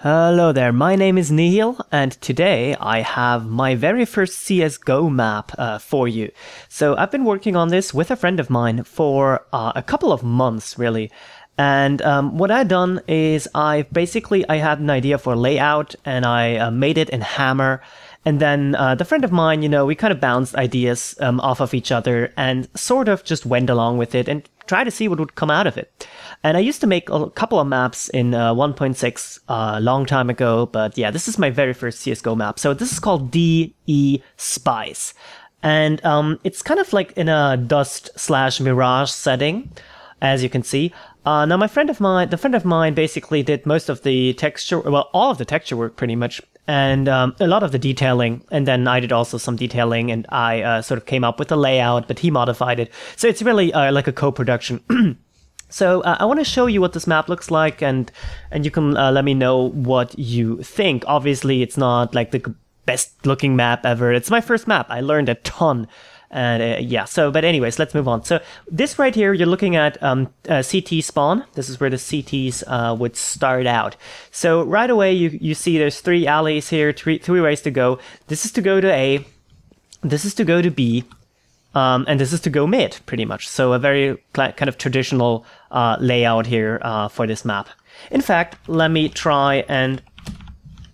Hello there, my name is Nihil, and today I have my very first CSGO map for you. So I've been working on this with a friend of mine for a couple of months, really. And what I've done is I had an idea for a layout, and I made it in Hammer. And then the friend of mine, we kind of bounced ideas off of each other and sort of just went along with it and tried to see what would come out of it. And I used to make a couple of maps in 1.6 a long time ago, but yeah, this is my very first CSGO map. So this is called DE Spice. And it's kind of like in a dust/mirage setting, as you can see. Now the friend of mine basically did most of the texture, well, all of the texture work pretty much, and a lot of the detailing, and then I did also some detailing, and I sort of came up with the layout, but he modified it. So it's really like a co-production. So I want to show you what this map looks like, and you can let me know what you think. Obviously, it's not like the best looking map ever. It's my first map. I learned a ton. And yeah, but anyways, let's move on. So this right here, you're looking at CT spawn. This is where the CTs would start out. So right away, you see there's three alleys here, three ways to go. This is to go to A, this is to go to B, and this is to go mid, pretty much. So a very kind of traditional layout here for this map. In fact, let me try and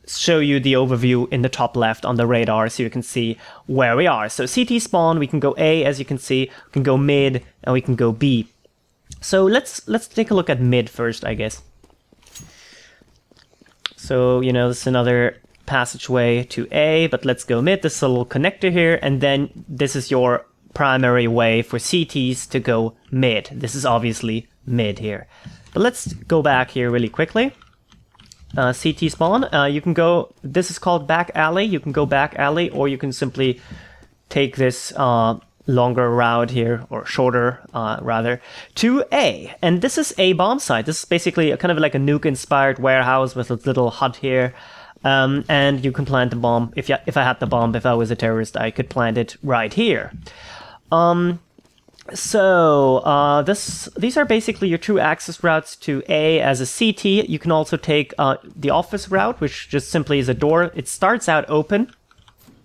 show you the overview in the top left on the radar so you can see where we are. So CT spawn, we can go A, as you can see, we can go mid, and we can go B. So let's take a look at mid first, I guess. So, this is another passageway to A, but let's go mid. This is a little connector here, and then this is your primary way for CTs to go mid. This is obviously mid here. But let's go back here really quickly. CT spawn, you can go, this is called back alley, you can go back alley, or you can simply take this longer route here, or shorter rather, to A. And this is a bomb site. This is basically kind of like a nuke-inspired warehouse with a little hut here. And you can plant the bomb. If I had the bomb, if I was a terrorist, I could plant it right here. So these are basically your two access routes to A as a CT. You can also take the office route, which just simply is a door. It starts out open,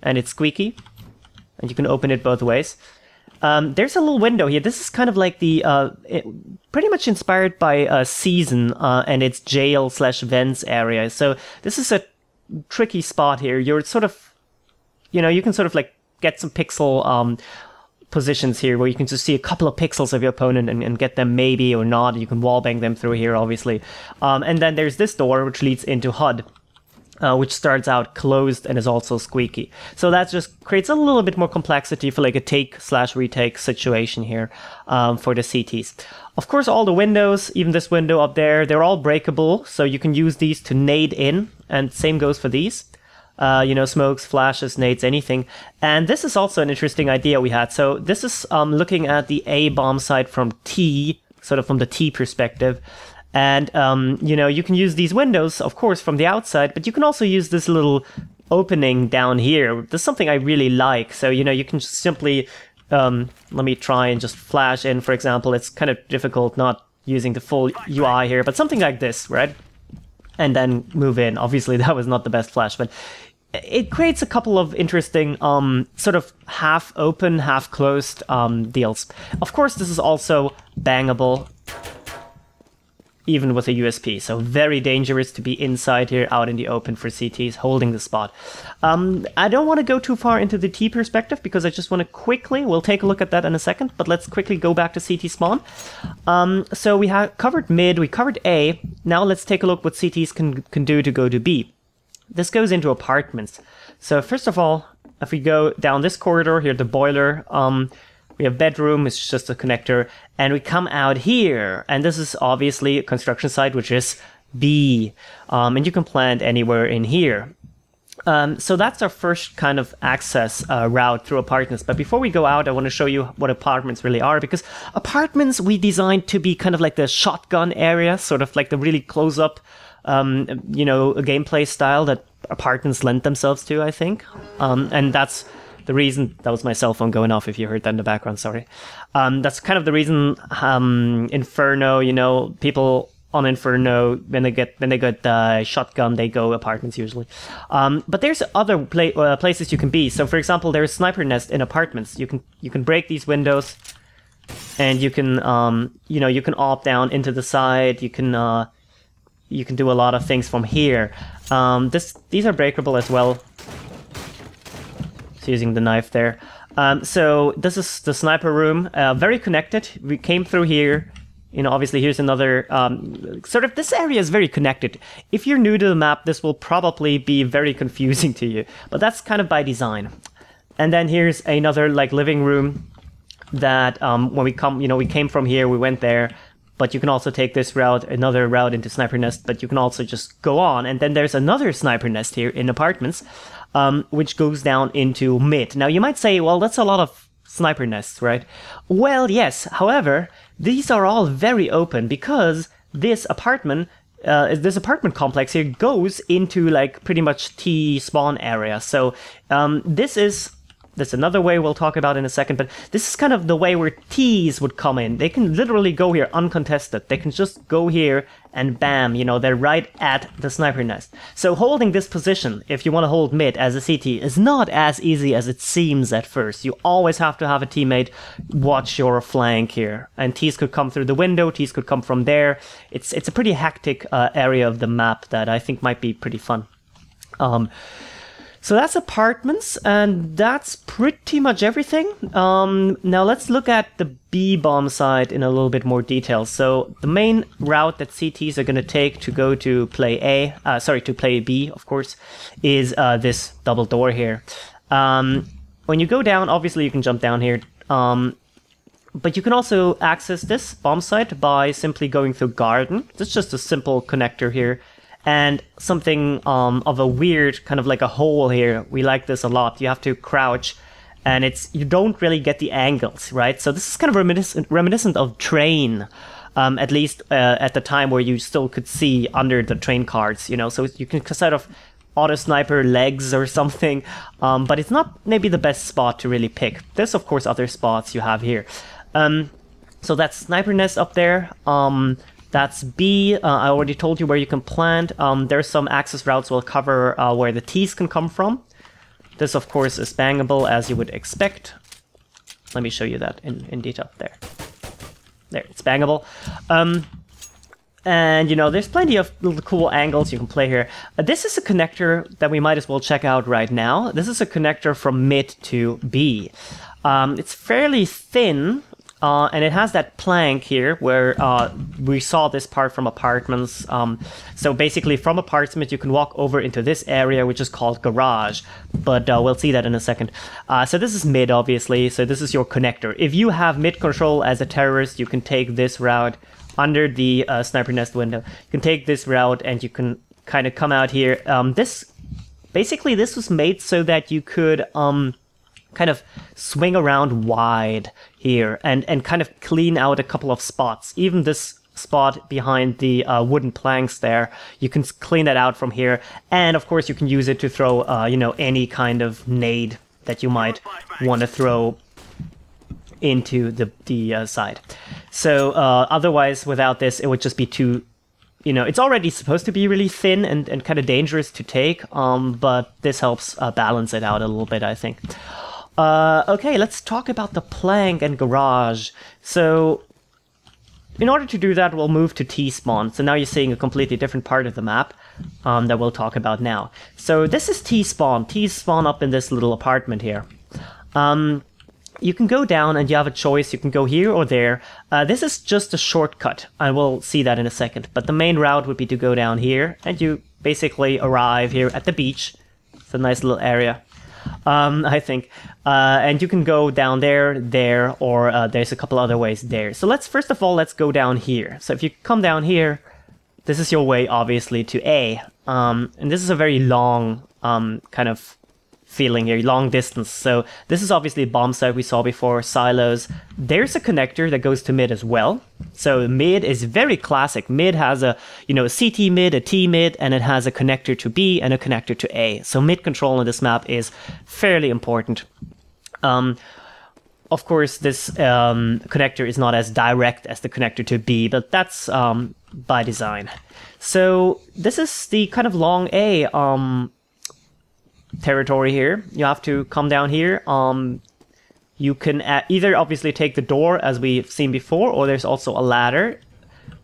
and it's squeaky, and you can open it both ways. There's a little window here. This is kind of like the pretty much inspired by Season and its jail/vents area. So this is a tricky spot here. You're sort of, you can sort of like get some pixel positions here where you can just see a couple of pixels of your opponent and get them maybe or not. You can wallbang them through here, obviously. And then there's this door which leads into HUD, which starts out closed and is also squeaky. So that just creates a little bit more complexity for like a take/retake situation here for the CTs. Of course, all the windows, even this window up there, they're all breakable, so you can use these to nade in, and same goes for these. Smokes, flashes, nades, anything. And this is also an interesting idea we had. So this is looking at the A bomb site from T, sort of from the T perspective. And, you can use these windows, of course, from the outside, but you can also use this little opening down here. There's something I really like. So, you can just simply, let me try and just flash in, for example. It's kind of difficult not using the full UI here, but something like this, right? And then move in. Obviously, that was not the best flash, but it creates a couple of interesting sort of half open, half closed deals. Of course, this is also bangable, even with a USP. So very dangerous to be inside here, out in the open for CTs, holding the spot. I don't want to go too far into the T perspective because I just want to quickly, we'll take a look at that in a second, but let's quickly go back to CT spawn. So we have covered mid, we covered A. Now let's take a look what CTs can do to go to B. This goes into apartments. So first of all, if we go down this corridor here, the boiler, we have bedroom, it's just a connector, and we come out here, and this is obviously a construction site, which is B, and you can plant anywhere in here. So that's our first kind of access route through apartments. But before we go out, I want to show you what apartments really are, because apartments we designed to be kind of like the shotgun area, sort of like the really close-up, a gameplay style that apartments lend themselves to, I think. And that's the reason, that was my cell phone going off if you heard that in the background, sorry. That's kind of the reason Inferno, people on Inferno, when they get shotgun, they go apartments usually. But there's other places you can be. So for example, there's sniper nest in apartments. You can break these windows, and you can you can op down into the side. You can do a lot of things from here. These are breakable as well. So using the knife there. So this is the sniper room, very connected. We came through here. Obviously here's another, this area is very connected. If you're new to the map, this will probably be very confusing to you, but that's kind of by design. And then here's another living room that when we came from here, we went there, but you can also take this route, another route into sniper nest, but you can also just go on. And then there's another sniper nest here in apartments, which goes down into mid. Now you might say, well, that's a lot of sniper nests, right? Well, yes. However, these are all very open because this apartment complex here goes into pretty much T spawn area. So that's another way we'll talk about in a second, but this is kind of the way where Ts would come in. They can literally go here uncontested. They can just go here and bam, they're right at the sniper nest. So holding this position, if you want to hold mid as a CT, is not as easy as it seems at first. You always have to have a teammate watch your flank here. And Ts could come through the window, Ts could come from there. It's a pretty hectic area of the map that I think might be pretty fun. So that's apartments, and that's pretty much everything. Now let's look at the B bomb side in a little bit more detail. So the main route that CTs are going to take to go to play to play B, of course, is this double door here. When you go down, obviously you can jump down here, but you can also access this bomb site by simply going through garden. It's just a simple connector here. And something of a weird, kind of like a hole here. We like this a lot. You have to crouch, and you don't really get the angles, right? So this is kind of reminiscent of Train, at least at the time where you still could see under the train cards, So you can sort of auto sniper legs or something, but it's not maybe the best spot to really pick. There's of course other spots you have here. So that's sniper nest up there. That's B. I already told you where you can plant. There's some access routes we'll cover where the Ts can come from. This, of course, is bangable, as you would expect. Let me show you that in detail. There, it's bangable. And, there's plenty of little cool angles you can play here. This is a connector that we might as well check out right now. This is a connector from mid to B. It's fairly thin. And it has that plank here where we saw this part from apartments. So basically from apartment you can walk over into this area, which is called garage, but we'll see that in a second. So this is mid, obviously, so this is your connector. If you have mid control as a terrorist, you can take this route under the sniper nest window. You can take this route and you can kind of come out here. This was made so that you could kind of swing around wide here and kind of clean out a couple of spots. Even this spot behind the wooden planks there, you can clean that out from here. And of course you can use it to throw any kind of nade that you might want to throw into the side. So otherwise without this it would just be too, it's already supposed to be really thin and kind of dangerous to take, but this helps balance it out a little bit, I think. Okay, let's talk about the plank and garage. So, in order to do that, we'll move to T-spawn. So now you're seeing a completely different part of the map that we'll talk about now. So this is T-spawn. T-spawn up in this little apartment here. You can go down and you have a choice. You can go here or there. This is just a shortcut, and we'll see that in a second. But the main route would be to go down here, and you basically arrive here at the beach. It's a nice little area. I think. And you can go down there, or there's a couple other ways there. So first of all, let's go down here. So if you come down here, this is your way, obviously, to A. And this is a very long kind of feeling here, long distance. So this is obviously a bomb site we saw before, silos. There's a connector that goes to mid as well. So mid is very classic. Mid has a CT mid, a T mid, and it has a connector to B and a connector to A. So mid control in this map is fairly important. of course, this connector is not as direct as the connector to B, but that's by design. So this is the kind of long A territory here. You have to come down here. You can either obviously take the door as we've seen before, or there's also a ladder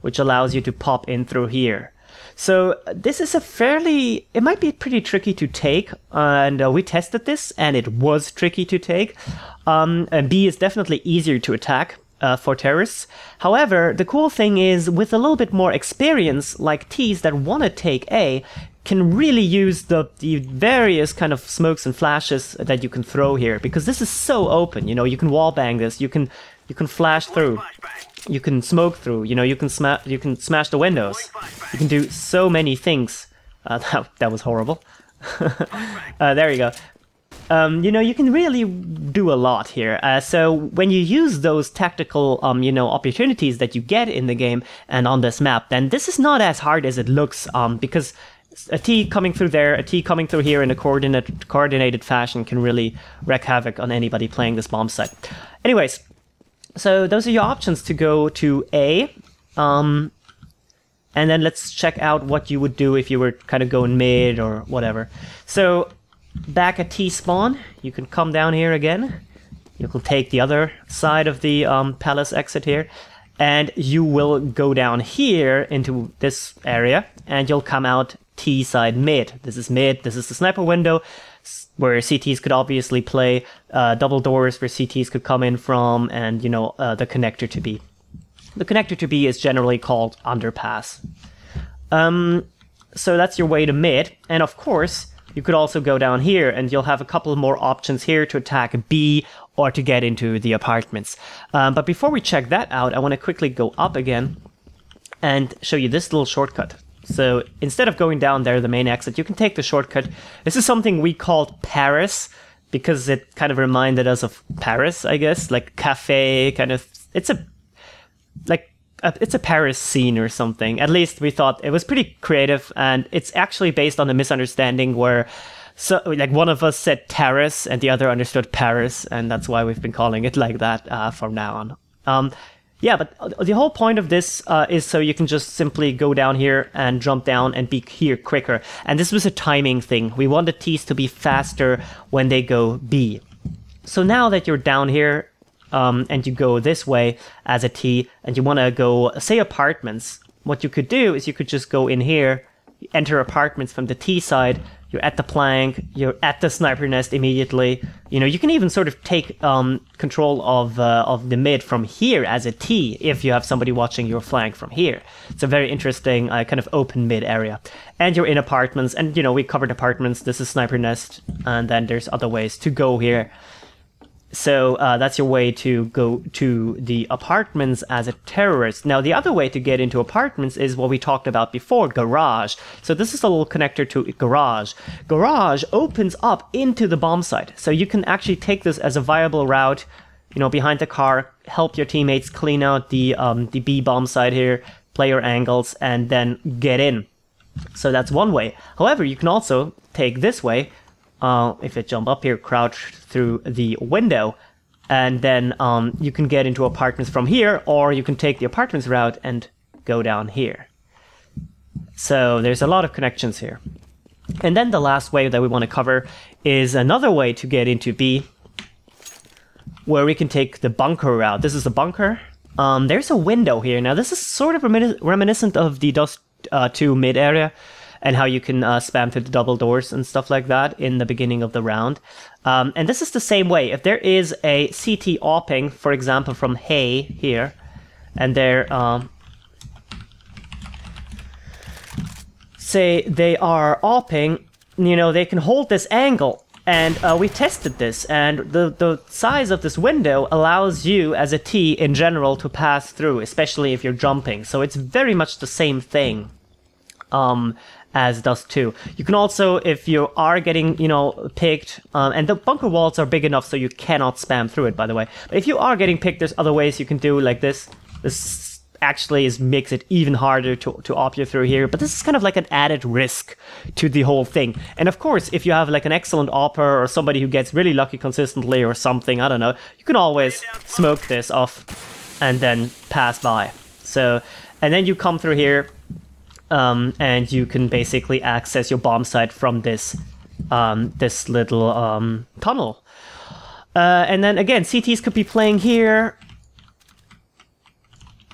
which allows you to pop in through here. So this is it might be pretty tricky to take, and we tested this and it was tricky to take. And B is definitely easier to attack for terrorists. However, the cool thing is, with a little bit more experience, like T's that want to take A, can really use the various kind of smokes and flashes that you can throw here, because this is so open. You know, you can wallbang this, you can flash through, you can smoke through, you know, you can smash the windows, you can do so many things. That was horrible. There you go. You know, you can really do a lot here. So when you use those tactical, you know, opportunities that you get in the game and on this map, then this is not as hard as it looks, because a T coming through there, a T coming through here in a coordinated fashion can really wreak havoc on anybody playing this bomb site. Anyways, so those are your options to go to A. And then let's check out what you would do if you were kind of going mid or whatever. So back at T spawn, you can come down here again. You can take the other side of the palace exit here, and you will go down here into this area, and you'll come out T side mid. This is mid. This is the sniper window where CTs could obviously play, double doors where CTs could come in from, and, you know, the connector to B. The connector to B is generally called underpass. So that's your way to mid, and of course, you could also go down here and you'll have a couple more options here to attack B or to get into the apartments. But before we check that out, I want to quickly go up again and show you this little shortcut. So instead of going down there, the main exit, you can take the shortcut. This is something we called Paris because it kind of reminded us of Paris, I guess, like cafe kind of. It's a Paris scene or something. At least we thought it was pretty creative, and it's actually based on a misunderstanding where, so like, one of us said terrace and the other understood Paris, and that's why we've been calling it like that from now on. Yeah, but the whole point of this is so you can just simply go down here and jump down and be here quicker. And this was a timing thing. We wanted T's to be faster when they go B. So now that you're down here, and you go this way as a T, and you want to go, say, apartments, what you could do is you could just go in here, enter apartments from the T side, you're at the plank, you're at the sniper nest immediately. You know, you can even sort of take control of the mid from here as a T if you have somebody watching your flank from here. It's a very interesting kind of open mid area. And you're in apartments, and, you know, we covered apartments, this is sniper nest, and then there's other ways to go here. So that's your way to go to the apartments as a terrorist. Now, the other way to get into apartments is what we talked about before, garage. So this is a little connector to garage. Garage opens up into the bomb site. So you can actually take this as a viable route, you know, behind the car, help your teammates clean out the B bomb site here, play your angles, and then get in. So that's one way. However, you can also take this way. If I jump up here, crouch through the window, and then you can get into apartments from here, or you can take the apartments route and go down here. So there's a lot of connections here. And then the last way that we want to cover is another way to get into B, where we can take the bunker route. This is a bunker. There's a window here. Now this is sort of reminiscent of the Dust 2 mid area, and how you can spam through the double doors and stuff like that in the beginning of the round. And this is the same way. If there is a CT opping, for example, from Hay here, and they're, say they are opping, you know, they can hold this angle. And we tested this, and the size of this window allows you as a T in general to pass through, especially if you're jumping. So it's very much the same thing. As Dust 2. You can also, if you are getting, you know, picked, and the bunker walls are big enough so you cannot spam through it, by the way. But if you are getting picked, there's other ways you can do, like this. This actually makes it even harder to op you through here. But this is kind of like an added risk to the whole thing. And of course, if you have like an excellent opper or somebody who gets really lucky consistently or something, I don't know, you can always smoke this off and then pass by. So, and then you come through here, and you can basically access your bomb site from this this little tunnel. And then again, CTs could be playing here.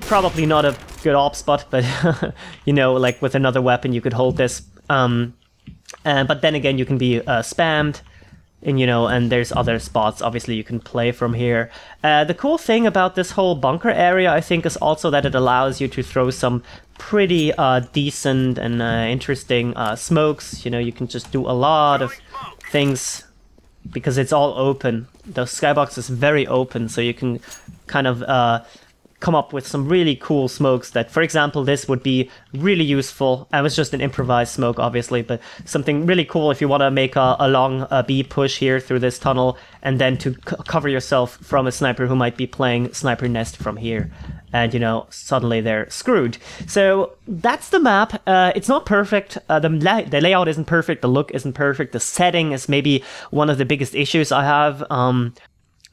Probably not a good op spot, but you know, like with another weapon, you could hold this. But then again, you can be spammed, and you know, and there's other spots. Obviously, you can play from here. The cool thing about this whole bunker area, I think, is also that it allows you to throw some pretty decent and interesting smokes. You know, you can just do a lot of things because it's all open. The skybox is very open, so you can kind of come up with some really cool smokes that, for example, this would be really useful. It was just an improvised smoke, obviously, but something really cool if you want to make a long B push here through this tunnel and then to cover yourself from a sniper who might be playing Sniper Nest from here. And, you know, suddenly they're screwed. So that's the map. It's not perfect. The layout isn't perfect. The look isn't perfect. The setting is maybe one of the biggest issues I have.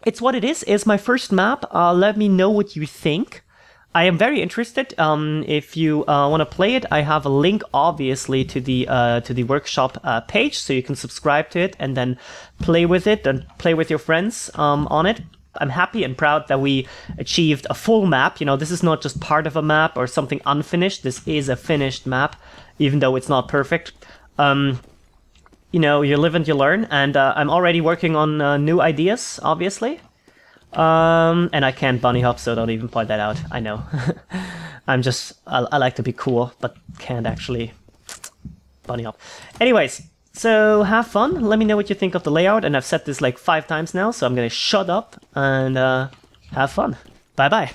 It's what it is. It's my first map. Let me know what you think. I am very interested. If you want to play it, I have a link, obviously, to the workshop page, so you can subscribe to it and then play with it and play with your friends on it. I'm happy and proud that we achieved a full map. You know, this is not just part of a map or something unfinished. This is a finished map, even though it's not perfect. You know, you live and you learn, and I'm already working on new ideas, obviously. And I can't bunny hop, so don't even point that out. I know. I like to be cool, but can't actually bunny hop. Anyways, so have fun. Let me know what you think of the layout, and I've said this like 5 times now, so I'm gonna shut up and have fun. Bye-bye.